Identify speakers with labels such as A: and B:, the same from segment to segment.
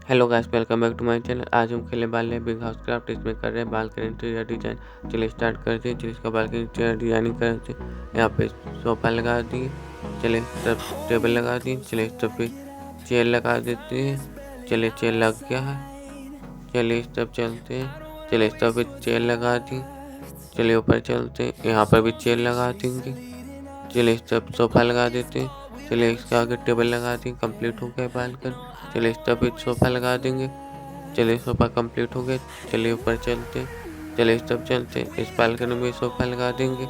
A: Hello guys, welcome back to my channel. आज हम खेलने वाले हैं बिग हाउस क्राफ्ट। इसमें कर रहे हैं बालकनी इंटीरियर डिजाइन। चलिए स्टार्ट करते हैं। चलिए इसका बालकनी इंटीरियर डिजाइनिंग करते हैं। यहाँ पे सोफा लगा दिए, चलिए तब टेबल लगा दी, चलिए तब पे चेयर लगा देते हैं। चलिए चेयर लग गया है। चलिए तब चलते हैं। चलिए तब पे चेयर लगा दी, चलिए ऊपर चलते हैं। यहाँ पर भी चेयर लगा देंगे। चलिए तब सोफा लगा देते हैं। चलिए इसके आगे टेबल लगा दी, कंप्लीट हो गया बालकनी। चलिए इस तरफ एक सोफा लगा देंगे। चलिए सोफा कंप्लीट हो गया। चलिए ऊपर चलते हैं। चलिए इस तरफ चलते हैं। इस बालकनी में सोफा लगा देंगे।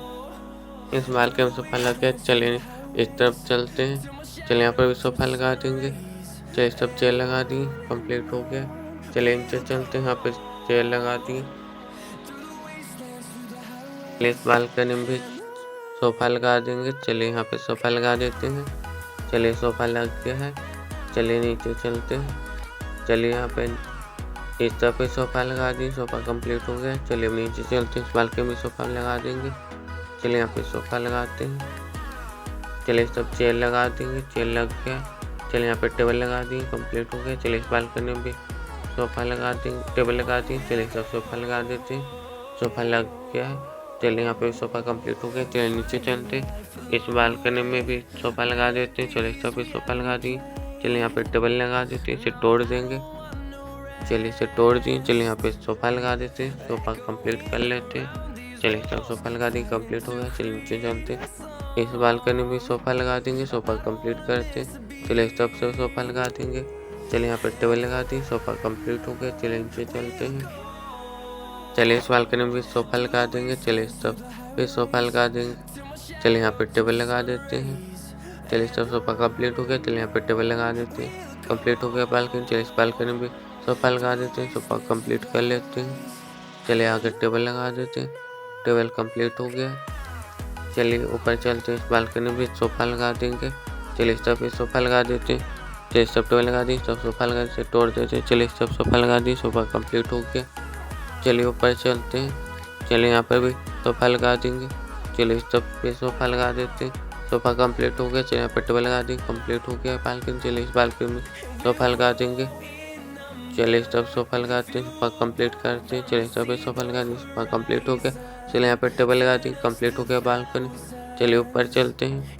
A: इस बालकनी में सोफा लग गया। चलिए इस तरफ चलते हैं। चलिए यहाँ पर भी सोफा लगा देंगे। चलिए इस तरफ चेयर लगा दी, कंप्लीट हो गया। चलिए नीचे चलते हैं। यहाँ पे चेयर लगा दी। चलिए इस बालकनी में भी सोफा लगा देंगे। चलिए यहाँ पे सोफा लगा देते हैं। चलिए सोफा लग गया है। चलिए नीचे चलते हैं। चलिए यहाँ पे इस तरफ पे सोफा लगा दी, सोफा कंप्लीट हो गया। चलिए नीचे चलते हैं। इस बालकनी में सोफा लगा देंगे। चलिए यहाँ पे सोफा लगाते हैं। चलिए इस तरफ चेयर लगा देंगे, चेयर लग गया। चलिए यहाँ पे टेबल लगा दी, कंप्लीट हो गया। चलिए इस बालकनी में भी सोफा लगा देंगे, टेबल लगा दी। चलिए सब सोफा लगा देते हैं। सोफा लग गया है। चलिए यहाँ पे सोफा कंप्लीट हो गया। चलिए नीचे चलते हैं। इस बालकनी में भी सोफा लगा देते हैं। चलिए इस तरफ भी सोफा लगा दी। चलिए यहाँ पे टेबल लगा देते हैं, इसे तोड़ देंगे। चलिए इसे तोड़ दिए। चलिए यहाँ पे सोफा लगा देते हैं, सोफा कंप्लीट कर लेते हैं। चलिए सब सोफा लगा दी, कंप्लीट हो गया। चलिए नीचे चलते हैं। इस बालकनी में सोफा लगा देंगे, सोफा कंप्लीट करते हैं। चलिए इस तरफ से सोफा लगा देंगे। चलिए यहाँ पे टेबल लगा दी, सोफा कंप्लीट हो गया। चलिए नीचे चलते हैं। चलिए इस बालकनी में भी सोफा लगा देंगे। चलिए इस तरफ भी सोफा लगा देंगे। चलिए यहाँ पे टेबल लगा देते हैं। चलिए सब सोफा कंप्लीट हो गया। चलिए यहाँ पे टेबल लगा देते हैं, कंप्लीट हो गया बालकनी। चलिए इस बालकनी में सोफा लगा देते हैं, सोफा कंप्लीट कर लेते हैं। चलिए आगे टेबल लगा देते हैं, टेबल कंप्लीट हो गया। चलिए ऊपर चलते हैं। इस बालकनी में सोफा लगा देंगे। चलिए इस तरफ सोफा लगा देते हैं। चलिए सब टेबल लगा दी, सब सोफा लगा देते, तोड़ देते हैं। चलिए सब सोफा लगा दी, सोफा कंप्लीट हो गया। चलिए ऊपर चलते हैं। चलिए यहाँ पर भी सोफा लगा देंगे। चलिए इस तरफ पे सोफा लगा देते हैं, सोफा कंप्लीट हो गया। चलिए यहाँ पर टेबल लगा दी, कंप्लीट हो गया बालकनी। चलिए इस बालकनी में सोफा लगा देंगे। चलिए इस तरफ सोफा लगाते हैं, सोफा कंप्लीट करते हैं। चलिए इस तरफ सोफा लगा दी, सोफा कंप्लीट हो गया। चलिए यहाँ पर टेबल लगा दी, कंप्लीट हो गया बालकनी। चलिए ऊपर चलते हैं।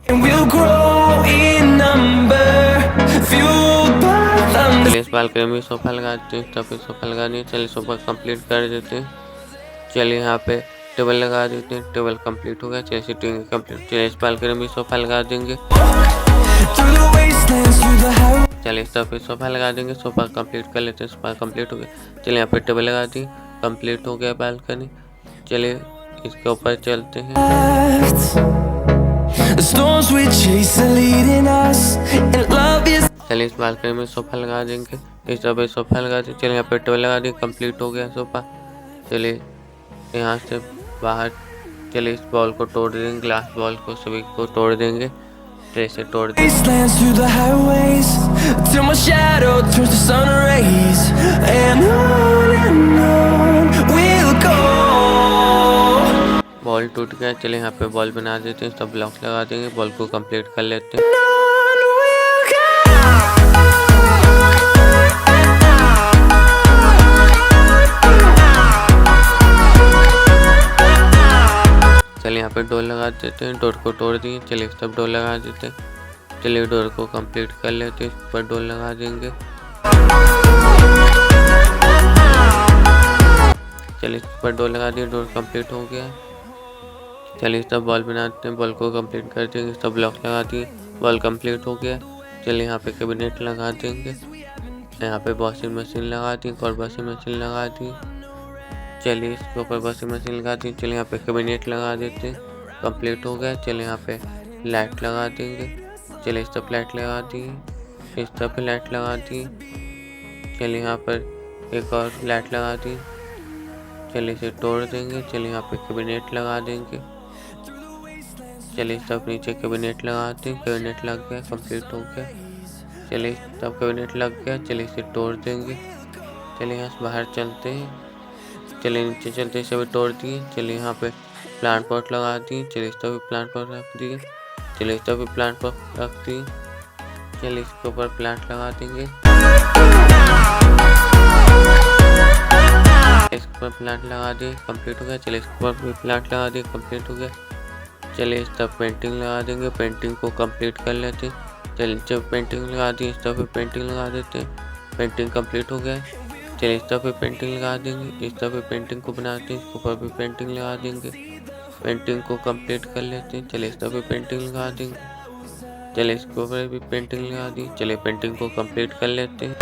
A: चलिए इस बालकनी में सोफा लगाते हैं, तब सोफा लगा दिए। चलिए सोफा कंप्लीट कर देते हैं। चलिए यहाँ पे टेबल लगा देते हैं, टेबल कंप्लीट हो गया। चलिए सीटिंग कंप्लीट। चलिए इस बालकनी में सोफा लगा देंगे। चलिए इस तरफ सोफा लगा देंगे, सोफा कंप्लीट कर लेते हैं। सोफा कंप्लीट हो गया। चलिए यहाँ पे टेबल लगा दी, कंप्लीट हो गया बालकनी। चलिए इसके ऊपर चलते हैं। चलिए इस बालकनी में सोफा लगा देंगे। इस तरफ सोफा लगा देंगे। चलिए यहाँ पे टेबल लगा दी, कंप्लीट हो गया सोफा। चलिए यहाँ से बाहर, चलिए इस बॉल को तोड़ देंगे, ग्लास बॉल को सभी को तोड़ देंगे। चलिए इसे तोड़ देंगे। बॉल टूट गया। चलिए यहाँ पे बॉल बना देते हैं, सब ब्लॉक लगा देंगे, बॉल को कंप्लीट कर लेते हैं। चलिए यहाँ पे डोर लगा देते हैं, डोर को तोड़ दिए। चलिए सब डोर लगा देते हैं। चलिए डोर को कंप्लीट कर लेते हैं, इस पर डोर लगा देंगे। चलिए इस पर डोर लगा दिए, डोर कंप्लीट हो गया। चलिए सब बॉल बनाते हैं, बॉल को कंप्लीट कर देंगे। सब ब्लॉक लगा दिए, बॉल कंप्लीट हो गया। चलिए यहाँ पे कैबिनेट लगा देंगे। यहाँ पे वॉशिंग मशीन लगा दी, और वॉशिंग मशीन लगा दी। चलिए इसके ऊपर वॉशिंग मशीन लगा दी। चलिए यहाँ पे कैबिनेट लगा देते हैं, कंप्लीट हो गया। चलिए यहाँ पे लाइट लगा देंगे। चलिए इस तरफ लाइट लगा दी, इस तरफ लाइट लगा दी। चलिए यहाँ पर एक और लाइट लगा दी। चलिए इसे तोड़ देंगे। चलिए यहाँ पे कैबिनेट लगा देंगे। चलिए इस तरफ नीचे कैबिनेट लगाते हैं, कैबिनेट लग गया, कंप्लीट हो गया। चलिए इस तरफ कैबिनेट लग गया। चलिए इसे तोड़ देंगे। चलिए यहाँ से बाहर चलते हैं। चलिए नीचे चलते हैं, सभी तोड़ दिए। चलिए यहाँ पे प्लांट पॉट लगा दिए। चलिए इस तरफ भी प्लांट पॉट रख दिए। चलिए इस तरफ भी प्लांट पॉट रख दिए। चलिए इसके ऊपर प्लांट लगा देंगे। पर प्लांट लगा दिए, कंप्लीट हो गया। चलिए इसके ऊपर भी प्लांट लगा दिए, कंप्लीट हो गया। चलिए इस तरफ पेंटिंग लगा देंगे, पेंटिंग को कंप्लीट कर लेते हैं। चलिए जब पेंटिंग लगा दी इस तरफ पेंटिंग लगा देते हैं, पेंटिंग कंप्लीट हो गया। चलिए इस तरफ पेंटिंग लगा देंगे, इस तरफ पेंटिंग को बनाते हैं, इसके ऊपर भी पेंटिंग लगा देंगे, पेंटिंग को कंप्लीट कर लेते हैं। चलिए इस तरफ पेंटिंग लगा देंगे, चलिए इसके ऊपर भी पेंटिंग लगा दी। चलिए पेंटिंग को कंप्लीट कर लेते हैं।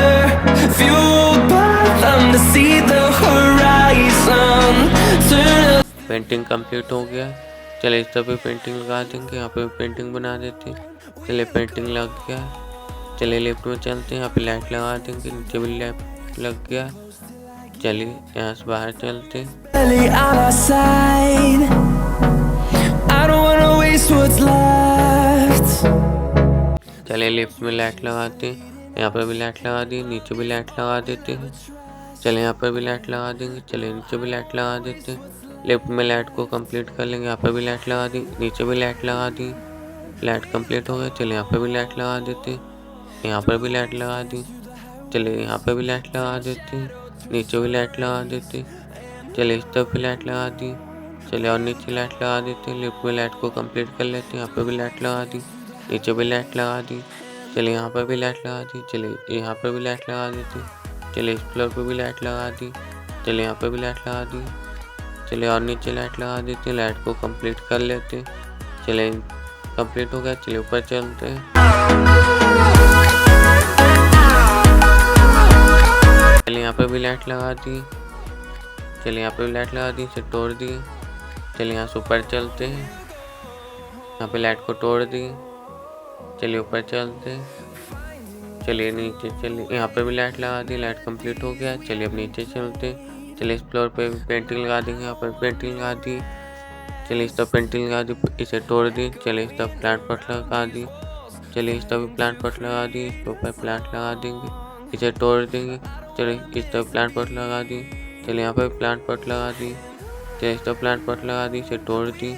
A: पेंटिंग कंप्लीट हो गया। चलिए इस तरफ पेंटिंग लगा देंगे, यहाँ पे पेंटिंग बना देते हैं। चलिए पेंटिंग लग गया। चलिए लेफ्ट में चलते हैं, यहाँ पे लाइट लगा देंगे, नीचे भी लाइट लग गया। चलिए यहाँ से बाहर चलते हैं। चलिए लेफ्ट में लाइट लगाते हैं, यहाँ पर भी लाइट लगा दी, नीचे भी लाइट लगा देते हैं। चलिए यहाँ पर भी लाइट लगा देंगे, चलिए नीचे भी लाइट लगा देते हैं। लेफ्ट में लाइट को कंप्लीट कर लेंगे, यहाँ पर भी लाइट लगा दी, नीचे भी लाइट लगा दी, लाइट कंप्लीट हो गया। चलिए यहाँ पर भी लाइट लगा देते हैं, यहाँ पर भी लाइट लगा दी। चलिए यहाँ पर भी लाइट लगा देते हैं, नीचे भी लाइट लगा देते हैं। चलिए इस तरफ भी लाइट लगा दी, चलिए और नीचे लाइट लगा देते हैं। लेफ्ट में लाइट को कंप्लीट कर लेते हैं, यहाँ पर भी लाइट लगा दी, नीचे भी लाइट लगा दी। चलिए यहाँ पर भी लाइट लगा दी, चलिए यहाँ पर भी लाइट लगा देते हैं। चलिए इस फ्लोर पर भी लाइट लगा दी, चलिए यहाँ पर भी लाइट लगा दी। चलिए और नीचे लाइट लगा देते हैं, लाइट को कंप्लीट कर लेते हैं। चलिए कंप्लीट हो गया। चलिए ऊपर चलते हैं। चलिए यहाँ पर भी लाइट लगा दी, चलिए यहाँ पर भी लाइट लगा दी, इसे तोड़ दिए। चलिए यहाँ से ऊपर चलते हैं, यहाँ पे लाइट को तोड़ दिए। चलिए ऊपर चलते हैं। चलिए नीचे चलिए, यहाँ पे भी लाइट लगा दी, लाइट कंप्लीट हो गया। चलिए अब नीचे चलते हैं। चलिए इस फ्लोर पे पेंटिंग लगा देंगे, यहाँ पर पेंटिंग लगा दी। चलिए इस तरफ पेंटिंग लगा दी, इसे तोड़ दी। चलिए इस तरफ प्लांट पॉट लगा दी, चलिए इस तरफ प्लांट पॉट लगा दी, इसके ऊपर प्लांट लगा देंगे, इसे तोड़ देंगे। चलिए इस तरफ प्लांट पॉट लगा दी, चलिए यहाँ पर प्लांट पॉट लगा दी। चलिए इस तरफ प्लांट पॉट लगा दी, इसे तोड़ दी।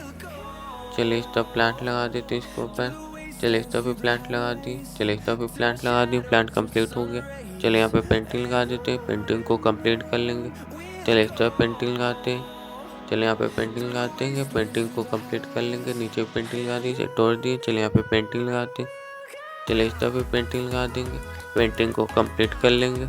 A: चलिए इस तरफ प्लांट लगा देते इसके ऊपर। चलिए इस तरफ भी प्लांट लगा दी, चलिए इस तरफ भी प्लांट लगा दी, प्लांट कंप्लीट हो गया। चलिए यहाँ पे पेंटिंग लगा देते हैं, पेंटिंग को कंप्लीट कर लेंगे। चलिए इस तरफ पेंटिंग लगाते हैं, चलिए यहाँ पे पेंटिंग लगाते हैं, पेंटिंग को कंप्लीट कर लेंगे। नीचे पेंटिंग लगा दी, इसे तोड़ दिए। चलिए यहाँ पे पेंटिंग लगाते हैं, चलिए इस तरफ भी पेंटिंग लगा देंगे, पेंटिंग को कंप्लीट कर लेंगे।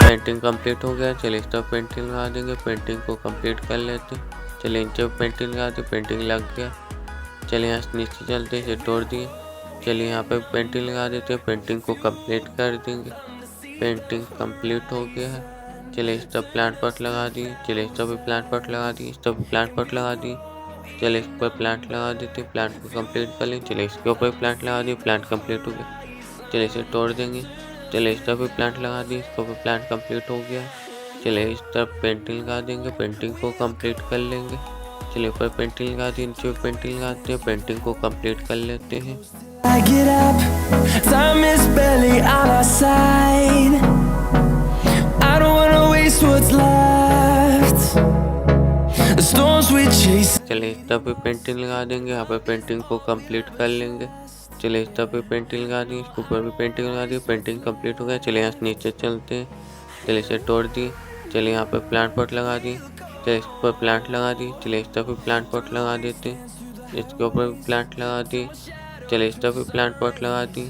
A: पेंटिंग कंप्लीट हो गया। चलिए इस तरफ पेंटिंग लगा देंगे, पेंटिंग को कंप्लीट कर लेते हैं। चलिए नीचे पेंटिंग लगा दी, पेंटिंग लग गया। चलिए यहाँ से नीचे चलते हैं, इसे तोड़ दिए। चलिए यहाँ पे पेंटिंग लगा देते हैं, पेंटिंग को कंप्लीट कर देंगे। पेंटिंग कंप्लीट हो गया है। चलिए इस तरफ प्लांट पॉट लगा दी, चलिए इस तरफ भी प्लांट पॉट लगा दी, इस तरफ प्लांट पॉट लगा दी। चलिए इस पर प्लांट लगा देते, प्लांट को कंप्लीट कर लें। चलिए इसके ऊपर प्लांट लगा दी, प्लांट कंप्लीट हो गया। चलिए इसे तोड़ देंगे। चलिए इस तरफ भी प्लांट लगा दी, इसके ऊपर प्लांट कंप्लीट हो गया। चलिए इस तरफ पेंटिंग लगा देंगे, पेंटिंग को कंप्लीट कर लेंगे। चलिए ऊपर पेंटिंग लगा दी, नीचे पेंटिंग लगाते हैं, पेंटिंग को कंप्लीट कर लेते हैं। चलिए इस तरफ भी पेंटिंग लगा देंगे, यहाँ पे पेंटिंग को कंप्लीट कर लेंगे। चलिए इस तरफ भी पेंटिंग लगा दी, इसके ऊपर भी पेंटिंग लगा दी, पेंटिंग कंप्लीट हो गया। चलिए यहाँ से नीचे चलते हैं, चलिए इसे तोड़ दी। चलिए यहाँ पे प्लांट पॉट लगा दी, चलिए इस पर प्लांट लगा दी। चलिए इस तरफ भी प्लांट पॉट लगा देते, इसके ऊपर भी प्लांट लगा दी। चलिए इस तरफ भी प्लांट पॉट लगा दी,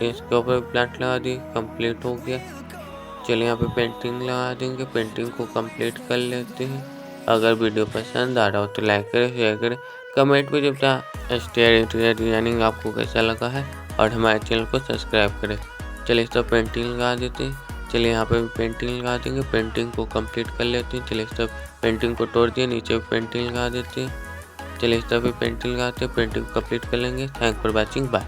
A: इसके ऊपर भी प्लांट लगा दी, कंप्लीट हो गया। चलिए यहाँ पे पेंटिंग लगा देंगे, पेंटिंग को कंप्लीट कर लेते हैं। अगर वीडियो पसंद आ रहा हो तो लाइक करें, शेयर करें, कमेंट में जब एक्सटीरियर इंटीरियर डिजाइनिंग आपको कैसा लगा है, और हमारे चैनल को सब्सक्राइब करें। चलिए इस तरफ पेंटिंग लगा देते हैं, चलिए यहाँ पे पेंटिंग लगा देंगे, पेंटिंग को कंप्लीट कर लेते हैं। चलिए इस तरफ पेंटिंग को तोड़ दिए, नीचे पेंटिंग लगा देते हैं। चलिए इस तरफ भी पेंटिंग लगाते हैं, पेंटिंग कंप्लीट कर लेंगे। Thank for watching, bye.